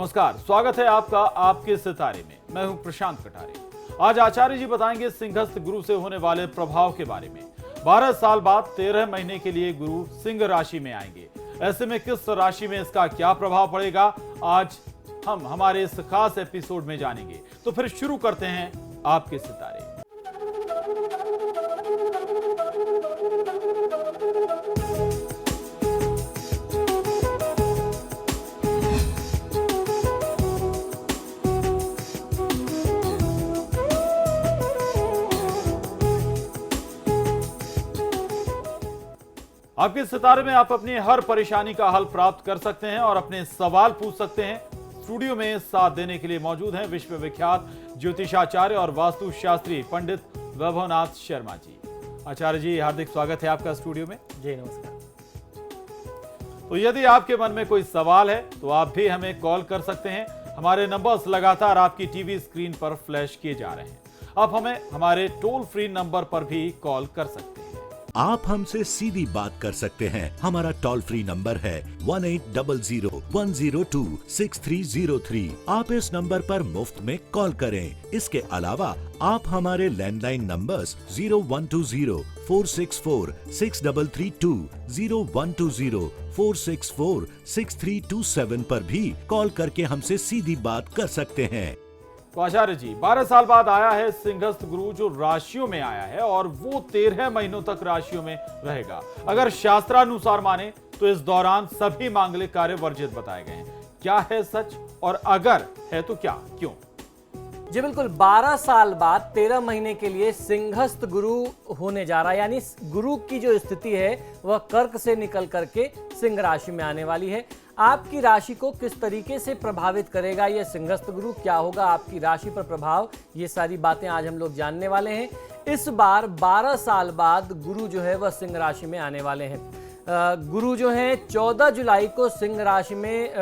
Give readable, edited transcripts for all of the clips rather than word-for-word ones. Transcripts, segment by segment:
नमस्कार, स्वागत है आपका आपके सितारे में। मैं हूं प्रशांत कटारे। आज आचार्य जी बताएंगे सिंहस्थ गुरु से होने वाले प्रभाव के बारे में। 12 साल बाद 13 महीने के लिए गुरु सिंह राशि में आएंगे। ऐसे में किस राशि में इसका क्या प्रभाव पड़ेगा, आज हम हमारे इस खास एपिसोड में जानेंगे। तो फिर शुरू करते हैं आपके सितारे। आपके सितारे में आप अपनी हर परेशानी का हल प्राप्त कर सकते हैं और अपने सवाल पूछ सकते हैं। स्टूडियो में साथ देने के लिए मौजूद हैं विश्वविख्यात ज्योतिषाचार्य और वास्तु शास्त्री पंडित वैभवनाथ शर्मा जी। आचार्य जी, हार्दिक स्वागत है आपका स्टूडियो में। जी नमस्कार। तो यदि आपके मन में कोई सवाल है तो आप भी हमें कॉल कर सकते हैं। हमारे नंबर्स लगातार आपकी टीवी स्क्रीन पर फ्लैश किए जा रहे हैं। आप हमें हमारे टोल फ्री नंबर पर भी कॉल कर सकते हैं। आप हमसे सीधी बात कर सकते हैं। हमारा टोल फ्री नंबर है 1800-102-6303। आप इस नंबर पर मुफ्त में कॉल करें। इसके अलावा आप हमारे लैंडलाइन नंबर्स 0120-464-6332, 0120-464-6327 पर भी कॉल करके हमसे सीधी बात कर सकते हैं। तो आचार्य जी, 12 साल बाद आया है सिंहस्थ गुरु, जो राशियों में आया है और वो 13 महीनों तक राशियों में रहेगा। अगर शास्त्रानुसार माने तो इस दौरान सभी मांगलिक कार्य वर्जित बताए गए हैं। क्या है सच, और अगर है तो क्या, क्यों? जी बिल्कुल, 12 साल बाद 13 महीने के लिए सिंहस्थ गुरु होने जा रहा है। यानी गुरु की जो स्थिति है वह कर्क से निकल करके सिंह राशि में आने वाली है। आपकी राशि को किस तरीके से प्रभावित करेगा यह सिंहस्थ गुरु, क्या होगा आपकी राशि पर प्रभाव, ये सारी बातें आज हम लोग जानने वाले हैं। इस बार 12 साल बाद गुरु जो है वह सिंह राशि में आने वाले हैं। गुरु जो हैं 14 जुलाई को सिंह राशि में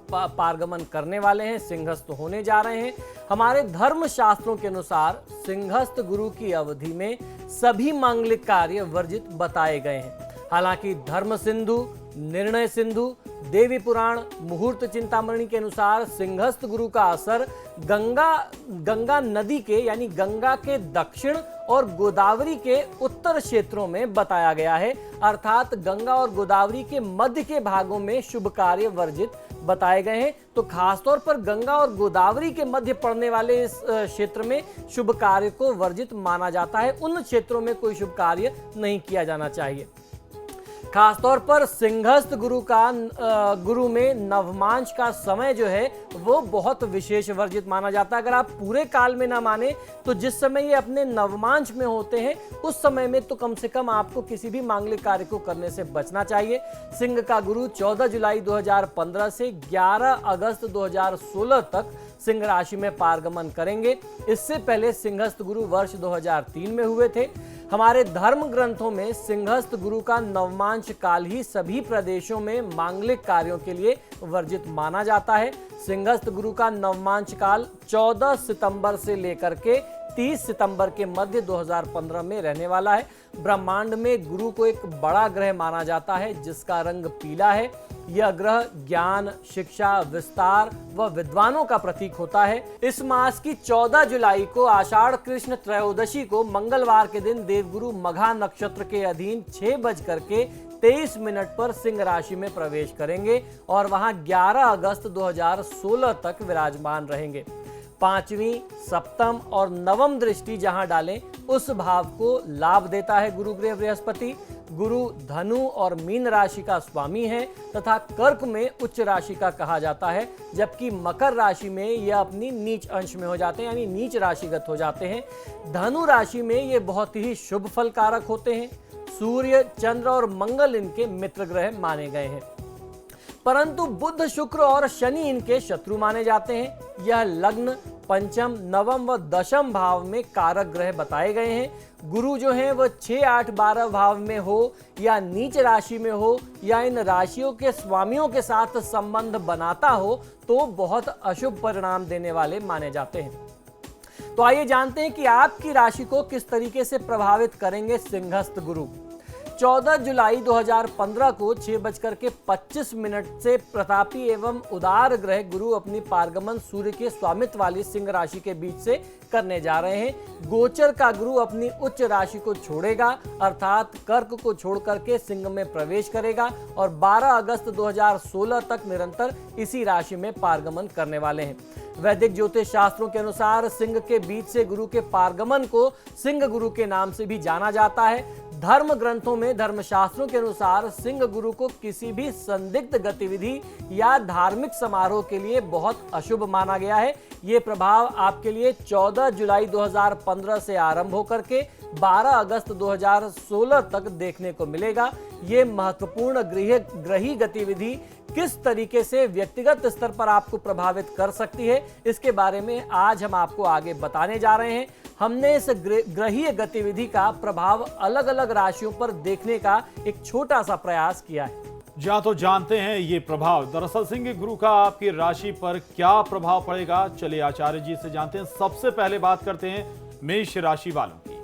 पारगमन करने वाले हैं, सिंहस्थ होने जा रहे हैं। हमारे धर्म शास्त्रों के अनुसार सिंहस्थ गुरु की अवधि में सभी मांगलिक कार्य वर्जित बताए गए हैं। हालांकि धर्म सिंधु, निर्णय सिंधु, देवी पुराण, मुहूर्त चिंतामणि के अनुसार सिंहस्थ गुरु का असर गंगा नदी के यानी गंगा के दक्षिण और गोदावरी के उत्तर क्षेत्रों में बताया गया है। अर्थात गंगा और गोदावरी के मध्य के भागों में शुभ कार्य वर्जित बताए गए हैं। तो खासतौर पर गंगा और गोदावरी के मध्य पड़ने वाले इस क्षेत्र में शुभ कार्य को वर्जित माना जाता है। उन क्षेत्रों में कोई शुभ कार्य नहीं किया जाना चाहिए। खासतौर पर सिंहस्थ गुरु में नवमांश का समय जो है वो बहुत विशेष वर्जित माना जाता है। अगर आप पूरे काल में ना माने तो जिस समय ये अपने नवमांश में होते हैं उस समय में तो कम से कम आपको किसी भी मांगलिक कार्य को करने से बचना चाहिए। सिंह का गुरु 14 जुलाई 2015 से 11 अगस्त 2016 तक सिंह राशि में पारगमन करेंगे। इससे पहले सिंहस्थ गुरु वर्ष 2003 में हुए थे। हमारे धर्म ग्रंथों में सिंहस्थ गुरु का नवमांश काल ही सभी प्रदेशों में मांगलिक कार्यों के लिए वर्जित माना जाता है। सिंहस्थ गुरु का नवमांश काल 14 सितंबर से लेकर के 30 सितंबर के मध्य 2015 में रहने वाला है। ब्रह्मांड में गुरु को एक बड़ा ग्रह माना जाता है जिसका रंग पीला है। यह ग्रह ज्ञान, शिक्षा, विस्तार व विद्वानों का प्रतीक होता है। इस मास की 14 जुलाई को आषाढ़ कृष्ण त्रयोदशी को मंगलवार के दिन देवगुरु मघा नक्षत्र के अधीन 6:23 पर सिंह राशि में प्रवेश करेंगे और वहां 11 अगस्त 2016 तक विराजमान रहेंगे। 5वीं, सप्तम और नवम दृष्टि जहां डालें उस भाव को लाभ देता है गुरुग्रह बृहस्पति। गुरु धनु और मीन राशि का स्वामी है तथा कर्क में उच्च राशि का कहा जाता है, जबकि मकर राशि में यह अपनी नीच अंश में हो जाते हैं यानी नीच राशिगत हो जाते हैं। धनु राशि में ये बहुत ही शुभ फल कारक होते हैं। सूर्य, चंद्र और मंगल इनके मित्र ग्रह माने गए हैं, परंतु बुध, शुक्र और शनि इनके शत्रु माने जाते हैं। यह लग्न, पंचम, नवम व दशम भाव में कारक ग्रह बताए गए हैं। गुरु जो हैं वह 6, 8, 12 भाव में हो या नीच राशि में हो या इन राशियों के स्वामियों के साथ संबंध बनाता हो तो बहुत अशुभ परिणाम देने वाले माने जाते हैं। तो आइए जानते हैं कि आपकी राशि को किस तरीके से प्रभावित करेंगे सिंहस्थ गुरु। 14 जुलाई 2015 को 6:25 से प्रतापी एवं उदार ग्रह गुरु अपनी पारगमन सूर्य के स्वामित्व वाली सिंह राशि के बीच से करने जा रहे हैं। गोचर का गुरु अपनी उच्च राशि को छोड़ेगा, अर्थात कर्क को छोड़ करके सिंह में प्रवेश करेगा और 12 अगस्त 2016 तक निरंतर इसी राशि में पारगमन करने वाले हैं। वैदिक ज्योतिष शास्त्रों के अनुसार सिंह के बीच से गुरु के पारगमन को सिंह गुरु के नाम से भी जाना जाता है। धर्म ग्रंथों में धर्मशास्त्रों के अनुसार सिंह गुरु को किसी भी संदिग्ध गतिविधि या धार्मिक समारोह के लिए बहुत अशुभ माना गया है। ये प्रभाव आपके लिए 14 जुलाई 2015 से आरंभ होकर के 12 अगस्त 2016 तक देखने को मिलेगा। ये महत्वपूर्ण ग्रही गतिविधि किस तरीके से व्यक्तिगत स्तर पर आपको प्रभावित कर सकती है, इसके बारे में आज हम आपको आगे बताने जा रहे हैं। हमने इस ग्रहीय गतिविधि का प्रभाव अलग अलग राशियों पर देखने का एक छोटा सा प्रयास किया है। जहां तो जानते हैं ये प्रभाव, दरअसल सिंह गुरु का आपकी राशि पर क्या प्रभाव पड़ेगा, चलिए आचार्य जी से जानते हैं। सबसे पहले बात करते हैं मेष राशि वालों की।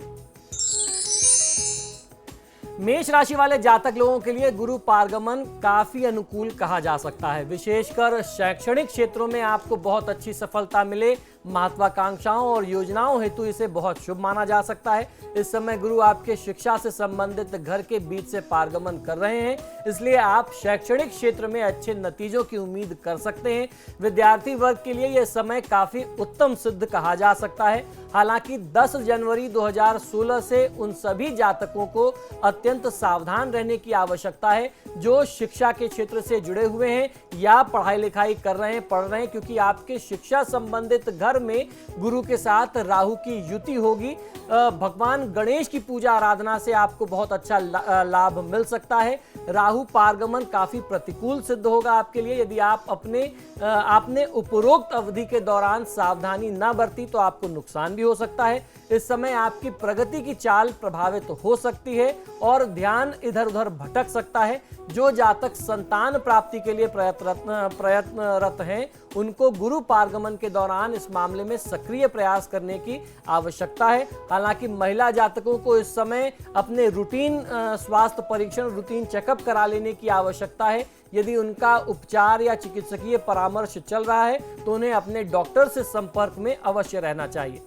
मेष राशि वाले जातक लोगों के लिए गुरु पारगमन काफी अनुकूल कहा जा सकता है। विशेषकर शैक्षणिक क्षेत्रों में आपको बहुत अच्छी सफलता मिले, महत्वाकांक्षाओं और योजनाओं हेतु इसे बहुत शुभ माना जा सकता है। इस समय गुरु आपके शिक्षा से संबंधित घर के बीच से पारगमन कर रहे हैं, इसलिए आप शैक्षणिक क्षेत्र में अच्छे नतीजों की उम्मीद कर सकते हैं। विद्यार्थी वर्ग के लिए यह समय काफी उत्तम सिद्ध कहा जा सकता है। हालांकि 10 जनवरी 2016 से उन सभी जातकों को अत्यंत सावधान रहने की आवश्यकता है जो शिक्षा के क्षेत्र से जुड़े हुए हैं या पढ़ाई लिखाई कर रहे हैं, पढ़ रहे हैं, क्योंकि आपके शिक्षा संबंधित घर में गुरु के साथ राहु की युति होगी। भगवान गणेश की पूजा आराधना से आपको बहुत अच्छा लाभ मिल सकता है। राहु पारगमन काफी प्रतिकूल सिद्ध होगा आपके लिए। यदि आप आपने उपरोक्त अवधि के दौरान सावधानी न बरती तो आपको नुकसान भी हो सकता है। इस समय आपकी प्रगति की चाल प्रभावित हो सकती है और ध्यान इधर उधर भटक सकता है। जो जातक संतान प्राप्ति के लिए प्रयत्नरत हैं, उनको गुरु पारगमन के दौरान इस मामले में सक्रिय प्रयास करने की आवश्यकता है। हालांकि महिला जातकों को इस समय अपने रूटीन स्वास्थ्य परीक्षण, रूटीन चेकअप करा लेने की आवश्यकता है। यदि उनका उपचार या चिकित्सकीय परामर्श चल रहा है तो उन्हें अपने डॉक्टर से संपर्क में अवश्य रहना चाहिए।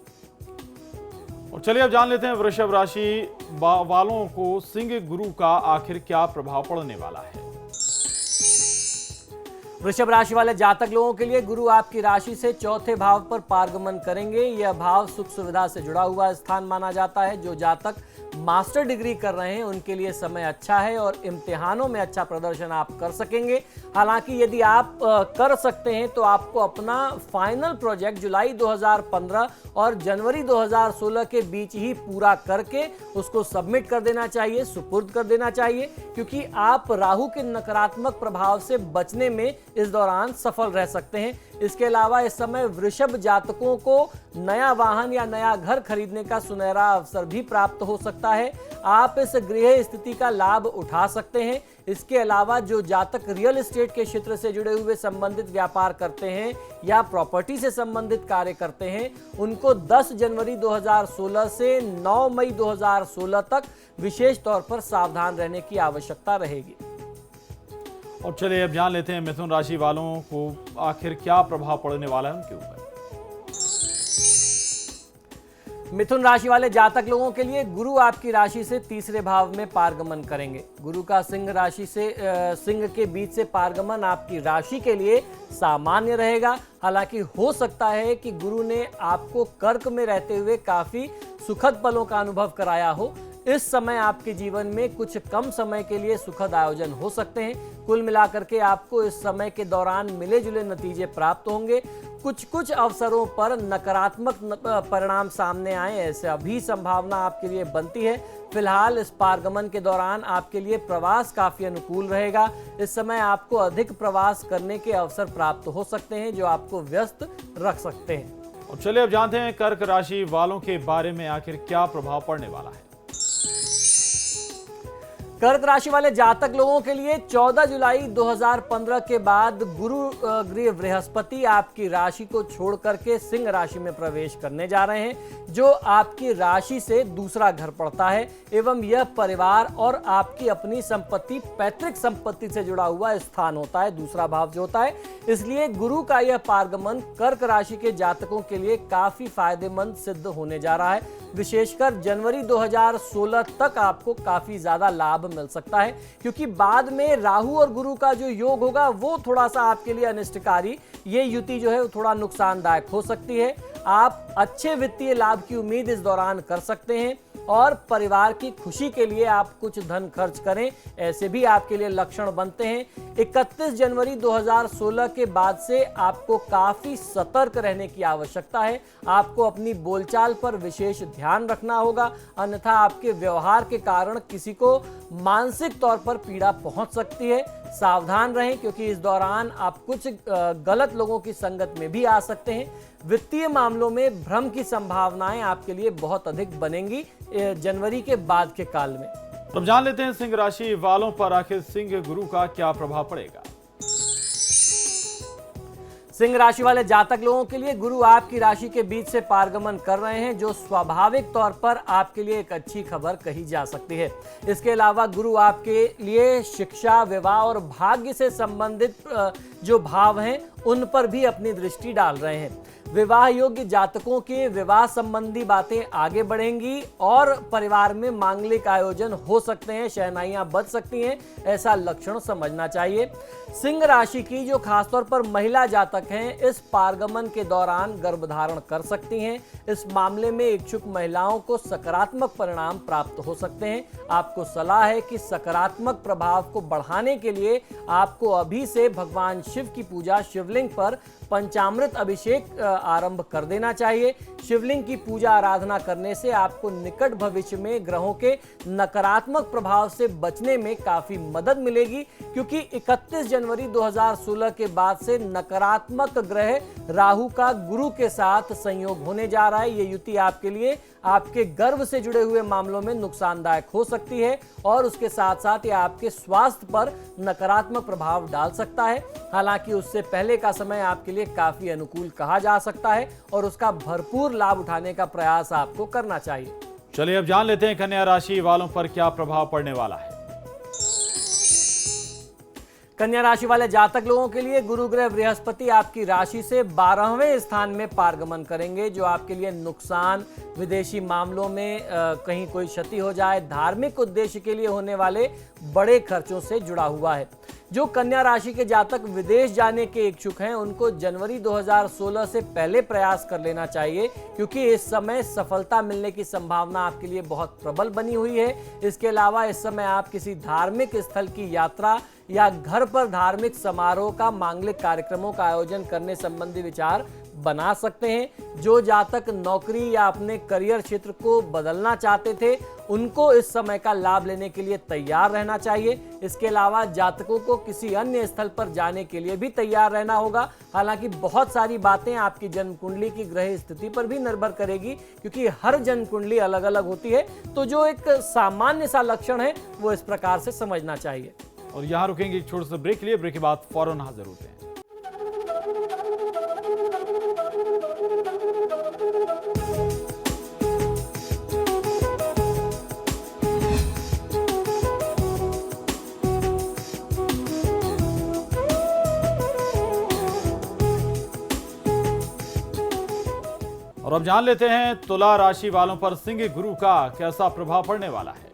और चलिए अब जान लेते हैं वृषभ राशि वालों को सिंह गुरु का आखिर क्या प्रभाव पड़ने वाला है। वृषभ राशि वाले जातक लोगों के लिए गुरु आपकी राशि से चौथे भाव पर पारगमन करेंगे। यह भाव सुख सुविधा से जुड़ा हुआ स्थान माना जाता है। जो जातक मास्टर डिग्री कर रहे हैं उनके लिए समय अच्छा है और इम्तिहानों में अच्छा प्रदर्शन आप कर सकेंगे। हालांकि यदि आप कर सकते हैं तो आपको अपना फाइनल प्रोजेक्ट जुलाई 2015 और जनवरी 2016 के बीच ही पूरा करके उसको सबमिट कर देना चाहिए, सुपुर्द कर देना चाहिए, क्योंकि आप राहु के नकारात्मक प्रभाव से बचने में इस दौरान सफल रह सकते हैं। इसके अलावा इस समय वृषभ जातकों को नया वाहन या नया घर खरीदने का सुनहरा अवसर भी प्राप्त हो सकता है। आप इस गृह स्थिति का लाभ उठा सकते हैं। इसके अलावा जो जातक रियल एस्टेट के क्षेत्र से जुड़े हुए संबंधित व्यापार करते हैं या प्रॉपर्टी से संबंधित कार्य करते हैं, उनको 10 जनवरी 2016 से 9 मई 2016 तक विशेष तौर पर सावधान रहने की आवश्यकता रहेगी। और चलिए अब जान लेते हैं मिथुन राशि वालों को आखिर क्या प्रभाव पड़ने वाला है उनके ऊपर। मिथुन राशि वाले जातक लोगों के लिए गुरु आपकी राशि से तीसरे भाव में पारगमन करेंगे। गुरु का सिंह राशि से सिंह के बीच से पारगमन आपकी राशि के लिए सामान्य रहेगा। हालांकि हो सकता है कि गुरु ने आपको कर्क में रहते हुए काफी सुखद पलों का अनुभव कराया हो। इस समय आपके जीवन में कुछ कम समय के लिए सुखद आयोजन हो सकते हैं। कुल मिलाकर के आपको इस समय के दौरान मिले जुले नतीजे प्राप्त होंगे। कुछ अवसरों पर नकारात्मक परिणाम सामने आए, ऐसा भी संभावना आपके लिए बनती है। फिलहाल इस पारगमन के दौरान आपके लिए प्रवास काफी अनुकूल रहेगा। इस समय आपको अधिक प्रवास करने के अवसर प्राप्त हो सकते हैं जो आपको व्यस्त रख सकते हैं। और चलिए अब जानते हैं कर्क राशि वालों के बारे में आखिर क्या प्रभाव पड़ने वाला है। कर्क राशि वाले जातक लोगों के लिए 14 जुलाई 2015 के बाद गुरु ग्रह बृहस्पति आपकी राशि को छोड़ करके सिंह राशि में प्रवेश करने जा रहे हैं, जो आपकी राशि से दूसरा घर पड़ता है एवं यह परिवार और आपकी अपनी संपत्ति, पैतृक संपत्ति से जुड़ा हुआ स्थान होता है, दूसरा भाव जो होता है। इसलिए गुरु का यह पारगमन कर्क राशि के जातकों के लिए काफी फायदेमंद सिद्ध होने जा रहा है। विशेषकर जनवरी 2016 तक आपको काफी ज्यादा लाभ मिल सकता है, क्योंकि बाद में राहु और गुरु का जो योग होगा वो थोड़ा सा आपके लिए अनिष्टकारी, ये युति जो है वो थोड़ा नुकसानदायक हो सकती है। आप अच्छे वित्तीय लाभ की उम्मीद इस दौरान कर सकते हैं और परिवार की खुशी के लिए आप कुछ धन खर्च करें, ऐसे भी आपके लिए लक्षण बनते हैं। 31 जनवरी 2016 के बाद से आपको काफी सतर्क रहने की आवश्यकता है। आपको अपनी बोलचाल पर विशेष ध्यान रखना होगा, अन्यथा आपके व्यवहार के कारण किसी को मानसिक तौर पर पीड़ा पहुंच सकती है। सावधान रहें, क्योंकि इस दौरान आप कुछ गलत लोगों की संगत में भी आ सकते हैं। वित्तीय मामलों में भ्रम की संभावनाएं आपके लिए बहुत अधिक बनेंगी जनवरी के बाद के काल में। अब जान लेते हैं सिंह राशि वालों पर आखिर सिंह गुरु का क्या प्रभाव पड़ेगा। सिंह राशि वाले जातक लोगों के लिए गुरु आपकी राशि के बीच से पारगमन कर रहे हैं, जो स्वाभाविक तौर पर आपके लिए एक अच्छी खबर कही जा सकती है। इसके अलावा गुरु आपके लिए शिक्षा, विवाह और भाग्य से संबंधित जो भाव हैं उन पर भी अपनी दृष्टि डाल रहे हैं। विवाह योग्य जातकों के विवाह संबंधी बातें आगे बढ़ेंगी और परिवार में मांगलिक आयोजन हो सकते हैं, शहनाइयां बज सकती हैं, ऐसा लक्षण समझना चाहिए। सिंह राशि की जो खासतौर पर महिला जातक हैं, इस पारगमन के दौरान गर्भधारण कर सकती हैं। इस मामले में इच्छुक महिलाओं को सकारात्मक परिणाम प्राप्त हो सकते हैं। आपको सलाह है कि सकारात्मक प्रभाव को बढ़ाने के लिए आपको अभी से भगवान शिव की पूजा, शिवलिंग पर पंचामृत अभिषेक आरंभ कर देना चाहिए। शिवलिंग की पूजा आराधना करने से आपको निकट भविष्य में ग्रहों के नकारात्मक प्रभाव से बचने में काफी मदद मिलेगी, क्योंकि 31 जनवरी 2016 के बाद से नकारात्मक ग्रह राहु का गुरु के साथ संयोग होने जा रहा है। ये युति आपके लिए आपके गर्भ से जुड़े हुए मामलों में नुकसानदायक हो सकती है और उसके साथ साथ यह आपके स्वास्थ्य पर नकारात्मक प्रभाव डाल सकता है। हालांकि उससे पहले का समय आपके लिए काफी अनुकूल कहा जा सकता है और उसका भरपूर लाभ उठाने का प्रयास आपको करना चाहिए। चलिए अब जान लेते हैं कन्या राशि वालों पर क्या प्रभाव पड़ने वाला है। कन्या राशि वाले जातक लोगों के लिए गुरु ग्रह बृहस्पति आपकी राशि से 12वें स्थान में पारगमन करेंगे, जो आपके लिए नुकसान, विदेशी मामलों में कहीं कोई क्षति हो जाए, धार्मिक उद्देश्य के लिए होने वाले बड़े खर्चों से जुड़ा हुआ है। जो कन्या राशि के जातक विदेश जाने के इच्छुक हैं, उनको जनवरी 2016 से पहले प्रयास कर लेना चाहिए, क्योंकि इस समय सफलता मिलने की संभावना आपके लिए बहुत प्रबल बनी हुई है। इसके अलावा इस समय आप किसी धार्मिक स्थल की यात्रा या घर पर धार्मिक समारोह का, मांगलिक कार्यक्रमों का आयोजन करने संबंधी विचार बना सकते हैं। जो जातक नौकरी या अपने करियर क्षेत्र को बदलना चाहते थे, उनको इस समय का लाभ लेने के लिए तैयार रहना चाहिए। इसके अलावा जातकों को किसी अन्य स्थल पर जाने के लिए भी तैयार रहना होगा। हालांकि बहुत सारी बातें आपकी जन्म कुंडली की ग्रह स्थिति पर भी निर्भर करेगी, क्योंकि हर जन्म कुंडली अलग अलग होती है। तो जो एक सामान्य सा लक्षण है वो इस प्रकार से समझना चाहिए। और यहाँ रुकेंगे एक छोटे से ब्रेक के लिए। ब्रेक के बाद फौरन हाजिर होते हैं। और अब जान लेते हैं तुला राशि वालों पर सिंह गुरु का कैसा प्रभाव पड़ने वाला है।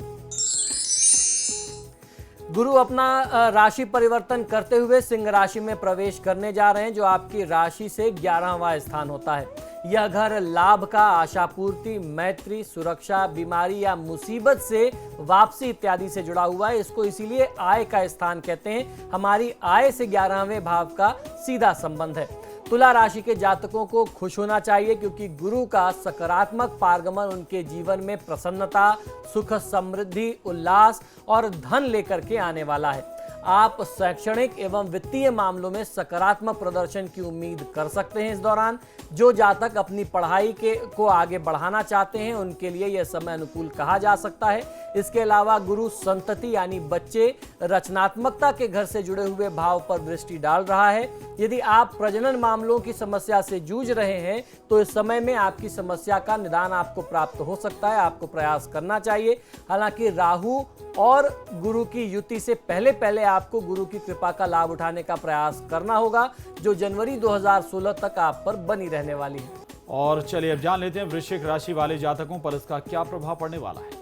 गुरु अपना राशि परिवर्तन करते हुए सिंह राशि में प्रवेश करने जा रहे हैं, जो आपकी राशि से 11वां स्थान होता है। यह घर लाभ का, आशा पूर्ति, मैत्री, सुरक्षा, बीमारी या मुसीबत से वापसी इत्यादि से जुड़ा हुआ है। इसको इसीलिए आय का स्थान कहते हैं। हमारी आय से 11वें भाव का सीधा संबंध है। तुला राशि के जातकों को खुश होना चाहिए, क्योंकि गुरु का सकारात्मक पारगमन उनके जीवन में प्रसन्नता, सुख, समृद्धि, उल्लास और धन लेकर के आने वाला है। आप शैक्षणिक एवं वित्तीय मामलों में सकारात्मक प्रदर्शन की उम्मीद कर सकते हैं। इस दौरान जो जातक अपनी पढ़ाई को आगे बढ़ाना चाहते हैं उनके लिए यह समय अनुकूल कहा जा सकता है। इसके अलावा गुरु संतति यानी बच्चे रचनात्मकता के घर से जुड़े हुए भाव पर दृष्टि डाल रहा है। यदि आप प्रजनन मामलों की समस्या से जूझ रहे हैं तो इस समय में आपकी समस्या का निदान आपको प्राप्त हो सकता है। आपको प्रयास करना चाहिए। हालांकि राहु और गुरु की युति से पहले आपको गुरु की कृपा का लाभ उठाने का प्रयास करना होगा, जो जनवरी 2016 तक आप पर बनी रहने वाली है। और चलिए अब जान लेते हैं वृश्चिक राशि वाले जातकों पर इसका क्या प्रभाव पड़ने वाला है।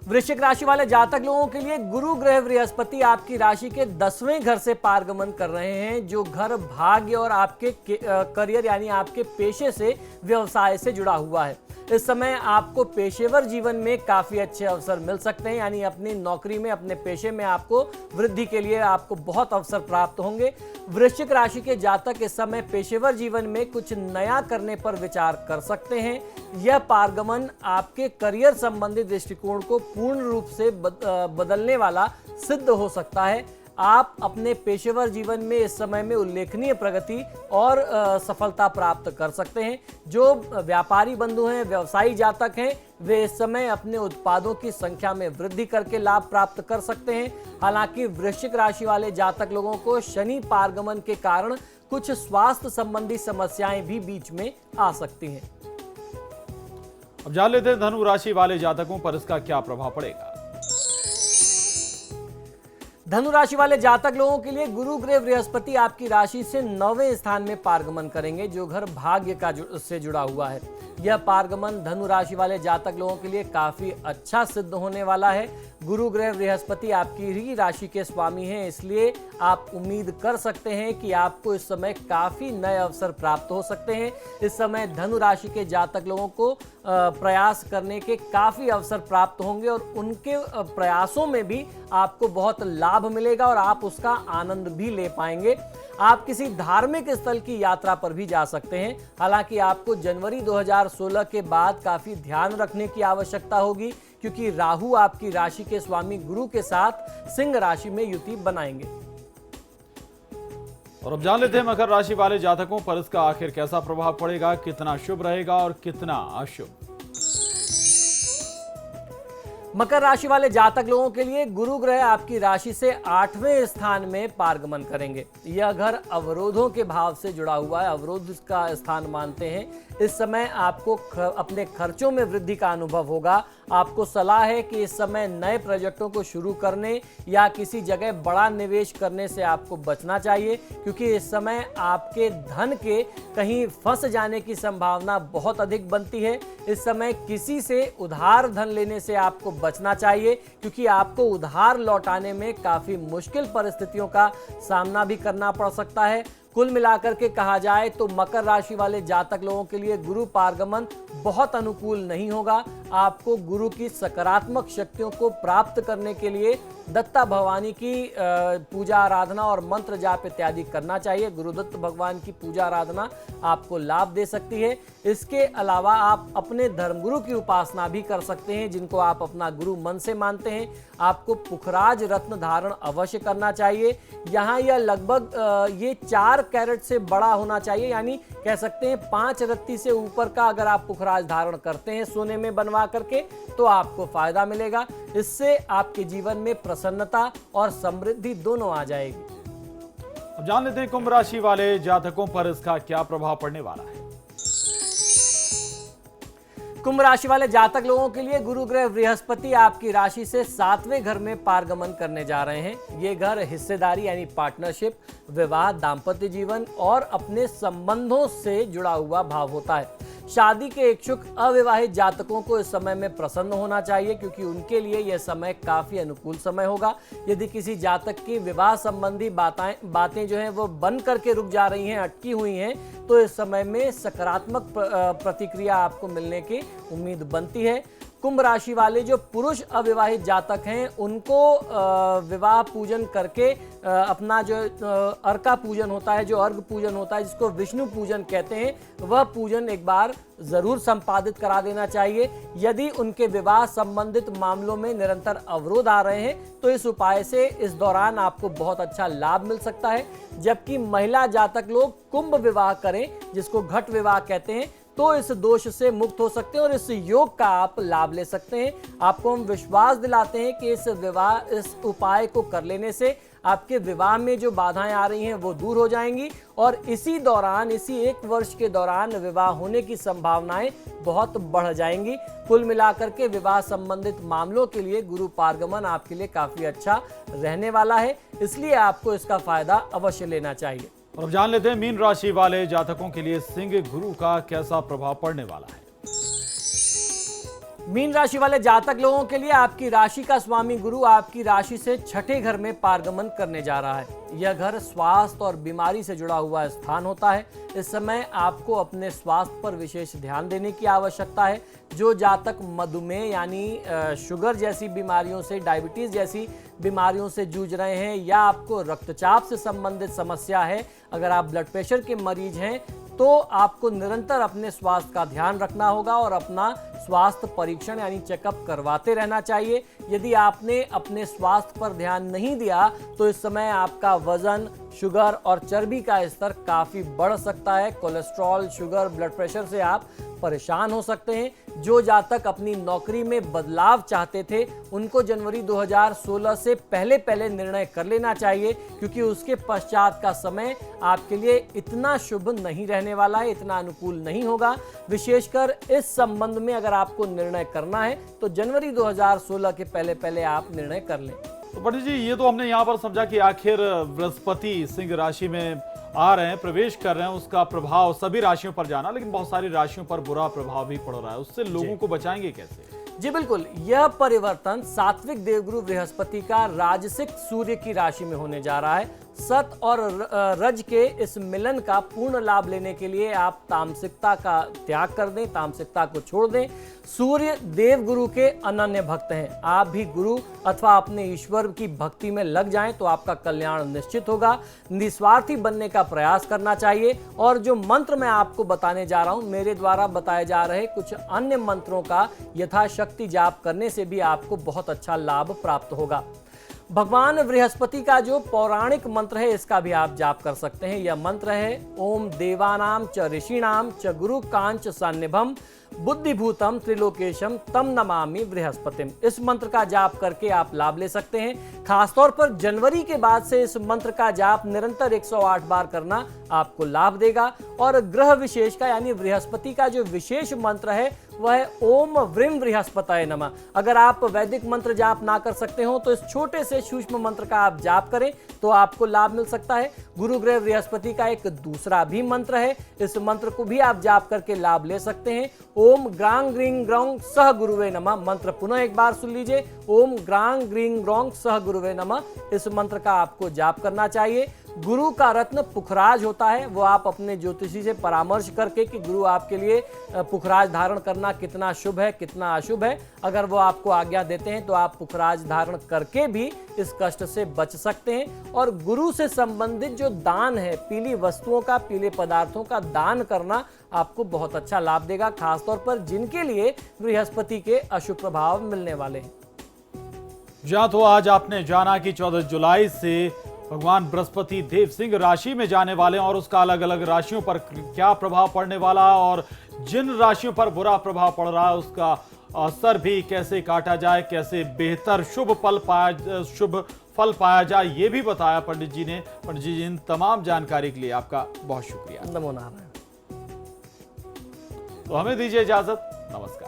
वृश्चिक राशि वाले जातक लोगों के लिए गुरु ग्रह बृहस्पति आपकी राशि के 10वें घर से पारगमन कर रहे हैं, जो घर भाग्य और आपके करियर यानी आपके पेशे से व्यवसाय से जुड़ा हुआ है। इस समय आपको पेशेवर जीवन में काफी अच्छे अवसर मिल सकते हैं, यानी अपनी नौकरी में अपने पेशे में आपको वृद्धि के लिए आपको बहुत अवसर प्राप्त होंगे। वृश्चिक राशि के जातक इस समय पेशेवर जीवन में कुछ नया करने पर विचार कर सकते हैं। यह पारगमन आपके करियर संबंधी दृष्टिकोण को पूर्ण रूप से बदलने वाला सिद्ध हो सकता है। आप अपने पेशेवर जीवन में इस समय में उल्लेखनीय प्रगति और सफलता प्राप्त कर सकते हैं। जो व्यापारी बंधु हैं, व्यवसायी जातक हैं, वे इस समय अपने उत्पादों की संख्या में वृद्धि करके लाभ प्राप्त कर सकते हैं। हालांकि वृश्चिक राशि वाले जातक लोगों को शनि पारगमन के कारण कुछ स्वास्थ्य संबंधी समस्याएं भी बीच में आ सकती हैं। अब जान लेते हैं धनु राशि वाले जातकों पर इसका क्या प्रभाव पड़ेगा। धनु राशि वाले जातक लोगों के लिए गुरु ग्रह बृहस्पति आपकी राशि से 9वें स्थान में पारगमन करेंगे, जो घर भाग्य से जुड़ा हुआ है। यह पारगमन धनु राशि वाले जातक लोगों के लिए काफी अच्छा सिद्ध होने वाला है। गुरु ग्रह बृहस्पति आपकी ही राशि के स्वामी हैं, इसलिए आप उम्मीद कर सकते हैं कि आपको इस समय काफी नए अवसर प्राप्त हो सकते हैं। इस समय धनु राशि के जातक लोगों को प्रयास करने के काफी अवसर प्राप्त होंगे और उनके प्रयासों में भी आपको बहुत लाभ मिलेगा और आप उसका आनंद भी ले पाएंगे। आप किसी धार्मिक स्थल की यात्रा पर भी जा सकते हैं। हालांकि आपको जनवरी 2016 के बाद काफी ध्यान रखने की आवश्यकता होगी, क्योंकि राहु आपकी राशि के स्वामी गुरु के साथ सिंह राशि में युति बनाएंगे। और अब जान लेते हैं मकर राशि वाले जातकों पर इसका आखिर कैसा प्रभाव पड़ेगा, कितना शुभ रहेगा और कितना अशुभ। मकर राशि वाले जातक लोगों के लिए गुरु ग्रह आपकी राशि से 8वें स्थान में पारगमन करेंगे। यह घर अवरोधों के भाव से जुड़ा हुआ है, अवरोध का स्थान मानते हैं। इस समय आपको अपने खर्चों में वृद्धि का अनुभव होगा। आपको सलाह है कि इस समय नए प्रोजेक्टों को शुरू करने या किसी जगह बड़ा निवेश करने से आपको बचना चाहिए, क्योंकि इस समय आपके धन के कहीं फंस जाने की संभावना बहुत अधिक बनती है। इस समय किसी से उधार धन लेने से आपको बचना चाहिए, क्योंकि आपको उधार लौटाने में काफी मुश्किल परिस्थितियों का सामना भी करना पड़ सकता है। कुल मिलाकर के कहा जाए तो मकर राशि वाले जातक लोगों के लिए गुरु पारगमन बहुत अनुकूल नहीं होगा। आपको गुरु की सकारात्मक शक्तियों को प्राप्त करने के लिए दत्ता भवानी की पूजा आराधना और मंत्र जाप इत्यादि करना चाहिए। गुरुदत्त भगवान की पूजा आराधना आपको लाभ दे सकती है। इसके अलावा आप अपने धर्मगुरु की उपासना भी कर सकते हैं, जिनको आप अपना गुरु मन से मानते हैं। आपको पुखराज रत्न धारण अवश्य करना चाहिए। यहाँ यह लगभग ये 4 कैरेट से बड़ा होना चाहिए, यानी कह सकते हैं 5 रत्ती से ऊपर का अगर आप पुखराज धारण करते हैं सोने में बनवा करके, तो आपको फायदा मिलेगा। इससे आपके जीवन में प्रसन्नता और समृद्धि दोनों आ जाएगी। अब जान लेते हैं कुंभ राशि वाले जातकों पर इसका क्या प्रभाव पड़ने वाला है। कुंभ राशि वाले जातक लोगों के लिए गुरु ग्रह बृहस्पति आपकी राशि से 7वें घर में पारगमन करने जा रहे हैं। ये घर हिस्सेदारी यानी पार्टनरशिप, विवाह, दाम्पत्य जीवन और अपने संबंधों से जुड़ा हुआ भाव होता है। शादी के इच्छुक अविवाहित जातकों को इस समय में प्रसन्न होना चाहिए, क्योंकि उनके लिए यह समय काफी अनुकूल समय होगा। यदि किसी जातक की विवाह संबंधी बातें जो हैं वो बन करके रुक जा रही हैं, अटकी हुई हैं, तो इस समय में सकारात्मक प्रतिक्रिया आपको मिलने की उम्मीद बनती है। कुंभ राशि वाले जो पुरुष अविवाहित जातक हैं उनको विवाह पूजन करके अपना जो अर्का पूजन होता है, जो अर्घ पूजन होता है, जिसको विष्णु पूजन कहते हैं, वह पूजन एक बार जरूर संपादित करा देना चाहिए। यदि उनके विवाह संबंधित मामलों में निरंतर अवरोध आ रहे हैं तो इस उपाय से इस दौरान आपको बहुत अच्छा लाभ मिल सकता है। जबकि महिला जातक लोग कुंभ विवाह करें, जिसको घट विवाह कहते हैं, तो इस दोष से मुक्त हो सकते हैं और इस योग का आप लाभ ले सकते हैं। आपको हम विश्वास दिलाते हैं कि इस उपाय को कर लेने से आपके विवाह में जो बाधाएं आ रही हैं वो दूर हो जाएंगी और इसी दौरान, इसी 1 वर्ष के दौरान विवाह होने की संभावनाएं बहुत बढ़ जाएंगी। कुल मिलाकर के विवाह संबंधित मामलों के लिए गुरु पारगमन आपके लिए काफी अच्छा रहने वाला है, इसलिए आपको इसका फायदा अवश्य लेना चाहिए। और अब जान लेते हैं मीन राशि वाले जातकों के लिए सिंह गुरु का कैसा प्रभाव पड़ने वाला है। मीन राशि वाले जातक लोगों के लिए आपकी राशि का स्वामी गुरु आपकी राशि से 6ठे घर में पारगमन करने जा रहा है। यह घर स्वास्थ्य और बीमारी से जुड़ा हुआ स्थान होता है। इस समय आपको अपने स्वास्थ्य पर विशेष ध्यान देने की आवश्यकता है। जो जातक मधुमेह यानी शुगर जैसी बीमारियों से, डायबिटीज जैसी बीमारियों से जूझ रहे हैं या आपको रक्तचाप से संबंधित समस्या है, अगर आप ब्लड प्रेशर के मरीज हैं तो आपको निरंतर अपने स्वास्थ्य का ध्यान रखना होगा और अपना स्वास्थ्य परीक्षण यानी चेकअप करवाते रहना चाहिए। यदि आपने अपने स्वास्थ्य पर ध्यान नहीं दिया तो इस समय आपका वजन, शुगर और चर्बी का स्तर काफी बढ़ सकता है। कोलेस्ट्रॉल, शुगर, ब्लड प्रेशर से आप परेशान हो सकते हैं। जो जातक अपनी नौकरी में बदलाव चाहते थे उनको जनवरी 2016 से पहले निर्णय कर लेना चाहिए, क्योंकि उसके पश्चात का समय आपके लिए इतना शुभ नहीं रहने वाला है, इतना अनुकूल नहीं होगा। विशेषकर इस संबंध में अगर आपको निर्णय करना है तो जनवरी 2016 के पहले आप निर्णय कर लें। तो पंडित जी, ये तो हमने यहाँ पर समझा कि आखिर बृहस्पति सिंह राशि में आ रहे हैं, प्रवेश कर रहे हैं, उसका प्रभाव सभी राशियों पर जाना, लेकिन बहुत सारी राशियों पर बुरा प्रभाव भी पड़ रहा है। उससे लोगों को बचाएंगे कैसे? जी बिल्कुल, यह परिवर्तन सात्विक देवगुरु बृहस्पति का राजसिक सूर्य की राशि में होने जा रहा है। सत और रज के इस मिलन का पूर्ण लाभ लेने के लिए आप तामसिकता का त्याग कर दें, तामसिकता को छोड़ दें। सूर्य देवगुरु के अनन्य भक्त हैं। आप भी गुरु अथवा अपने ईश्वर की भक्ति में लग जाएं तो आपका कल्याण निश्चित होगा। निस्वार्थी बनने का प्रयास करना चाहिए और जो मंत्र मैं आपको बताने जा रहा हूं, मेरे द्वारा बताए जा रहे कुछ अन्य मंत्रों का यथाशक्ति जाप करने से भी आपको बहुत अच्छा लाभ प्राप्त होगा। भगवान बृहस्पति का जो पौराणिक मंत्र है इसका भी आप जाप कर सकते हैं। यह मंत्र है ओम देवानाम च ऋषिणाम च गुरु कांच सन्निभम बुद्धिभूतम त्रिलोकेशम तम नमामि बृहस्पतिम। इस मंत्र का जाप करके आप लाभ ले सकते हैं। खासतौर पर जनवरी के बाद से इस मंत्र का जाप निरंतर 108 बार करना आपको लाभ देगा। और ग्रह विशेष का यानी बृहस्पति का जो विशेष मंत्र है वह है ओम व्रीम बृहस्पतये नमः। अगर आप वैदिक मंत्र जाप ना कर सकते हो तो इस छोटे से सूक्ष्म मंत्र का आप जाप करें तो आपको लाभ मिल सकता है। गुरु ग्रह बृहस्पति का एक दूसरा भी मंत्र है, इस मंत्र को भी आप जाप करके लाभ ले सकते हैं। ओम ग्रांग ग्रीं ग्रौं सह गुरुवे नमः। मंत्र पुनः एक बार सुन लीजिए, ओम ग्रांग ग्रीं ग्रौं सह गुरुवे नमः। इस मंत्र का आपको जाप करना चाहिए। गुरु का रत्न पुखराज होता है, वो आप अपने ज्योतिषी से परामर्श करके कि गुरु आपके लिए पुखराज धारण करना कितना शुभ है, कितना अशुभ है, अगर वो आपको आज्ञा देते हैं तो आप पुखराज धारण करके भी इस कष्ट से बच सकते हैं। और गुरु से संबंधित जो दान है, पीली वस्तुओं का, पीले पदार्थों का दान करना आपको बहुत अच्छा लाभ देगा, खासतौर पर जिनके लिए बृहस्पति के अशुभ प्रभाव मिलने वाले हैं। जहां तो आज आपने जाना कि 14 जुलाई से भगवान बृहस्पति देव सिंह राशि में जाने वाले हैं और उसका अलग अलग राशियों पर क्या प्रभाव पड़ने वाला है और जिन राशियों पर बुरा प्रभाव पड़ रहा है उसका असर भी कैसे काटा जाए, कैसे बेहतर शुभ फल पाया जाए, ये भी बताया पंडित जी ने। पंडित जी इन तमाम जानकारी के लिए आपका बहुत शुक्रिया। नमो नारायण। तो हमें दीजिए इजाजत, नमस्कार।